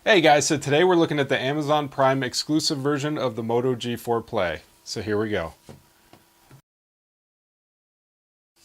Hey guys, so today we're looking at the Amazon Prime exclusive version of the Moto G4 Play. So here we go.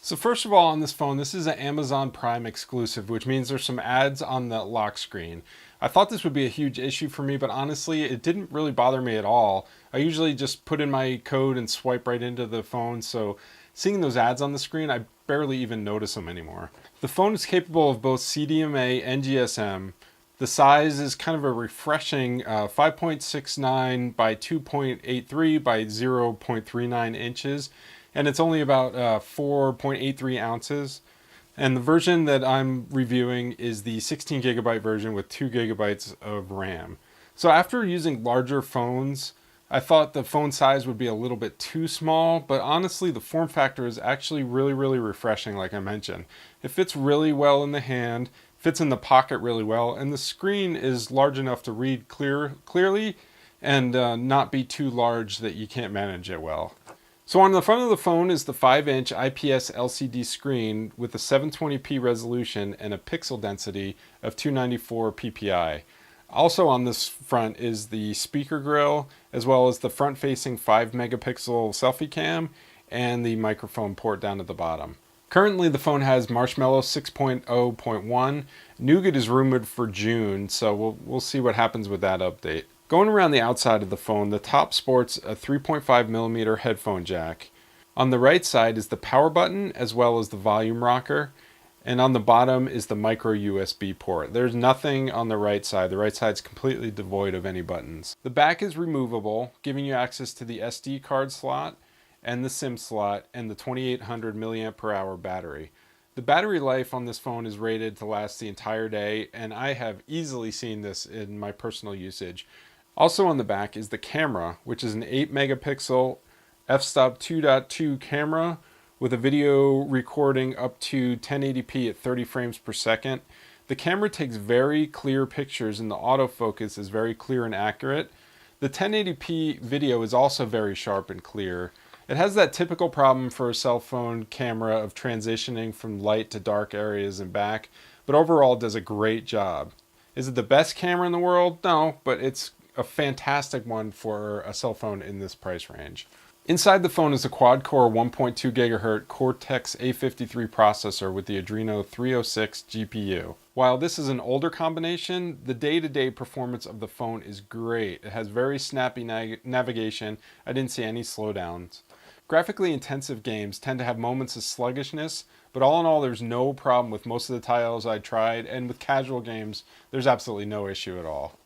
So first of all, on this phone, this is an Amazon Prime exclusive, which means there's some ads on the lock screen. I thought this would be a huge issue for me, but honestly, it didn't really bother me at all. I usually just put in my code and swipe right into the phone, so seeing those ads on the screen, I barely even notice them anymore. The phone is capable of both CDMA and GSM. The size is kind of a refreshing 5.69 by 2.83 by 0.39 inches, and it's only about 4.83 ounces. And the version that I'm reviewing is the 16 gigabyte version with 2 gigabytes of RAM. So after using larger phones, I thought the phone size would be a little bit too small, but honestly the form factor is actually really refreshing, like I mentioned. It fits really well in the hand, fits in the pocket really well, and the screen is large enough to read clearly and not be too large that you can't manage it well. So on the front of the phone is the 5-inch IPS LCD screen with a 720p resolution and a pixel density of 294 ppi. Also on this front is the speaker grill, as well as the front-facing 5 megapixel selfie cam and the microphone port down at the bottom. Currently the phone has Marshmallow 6.0.1. Nougat is rumored for June, so we'll see what happens with that update. Going around the outside of the phone, the top sports a 3.5mm headphone jack. On the right side is the power button as well as the volume rocker. And on the bottom is the micro USB port. There's nothing on the right side. The right side's completely devoid of any buttons. The back is removable, giving you access to the SD card slot and the SIM slot and the 2800 milliamp per hour battery. The battery life on this phone is rated to last the entire day, and I have easily seen this in my personal usage. Also on the back is the camera, which is an 8 megapixel f-stop 2.2 camera with a video recording up to 1080p at 30 frames per second. The camera takes very clear pictures and the autofocus is very clear and accurate. The 1080p video is also very sharp and clear. It has that typical problem for a cell phone camera of transitioning from light to dark areas and back, but overall it does a great job. Is it the best camera in the world? No, but it's a fantastic one for a cell phone in this price range. Inside the phone is a quad-core 1.2 GHz Cortex-A53 processor with the Adreno 306 GPU. While this is an older combination, the day-to-day performance of the phone is great. It has very snappy navigation. I didn't see any slowdowns. Graphically intensive games tend to have moments of sluggishness, but all in all, there's no problem with most of the titles I tried, and with casual games, there's absolutely no issue at all.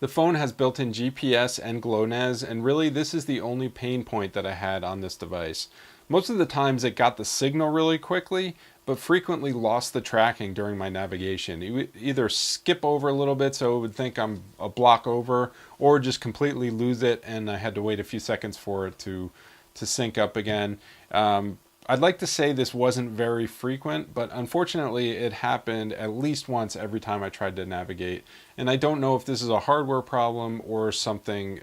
The phone has built-in GPS and GLONASS, and really this is the only pain point that I had on this device. Most of the times it got the signal really quickly, but frequently lost the tracking during my navigation. It would either skip over a little bit so it would think I'm a block over, or just completely lose it and I had to wait a few seconds for it to sync up again. I'd like to say this wasn't very frequent, but unfortunately it happened at least once every time I tried to navigate. And I don't know if this is a hardware problem or something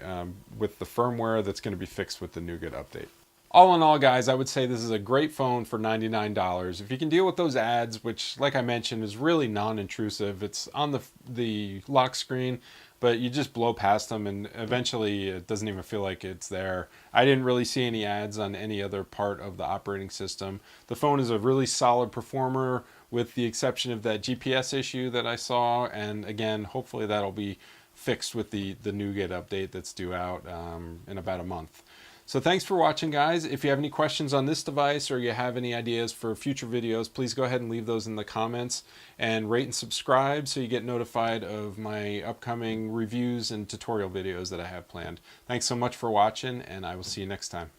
with the firmware that's going to be fixed with the Nougat update. All in all, guys, I would say this is a great phone for $99. If you can deal with those ads, which, like I mentioned, is really non-intrusive. It's on the lock screen, but you just blow past them and eventually it doesn't even feel like it's there. I didn't really see any ads on any other part of the operating system. The phone is a really solid performer with the exception of that GPS issue that I saw, and again, hopefully that'll be fixed with the Nougat update that's due out in about a month. So thanks for watching, guys. If you have any questions on this device or you have any ideas for future videos, please go ahead and leave those in the comments, and rate and subscribe so you get notified of my upcoming reviews and tutorial videos that I have planned. Thanks so much for watching, and I will see you next time.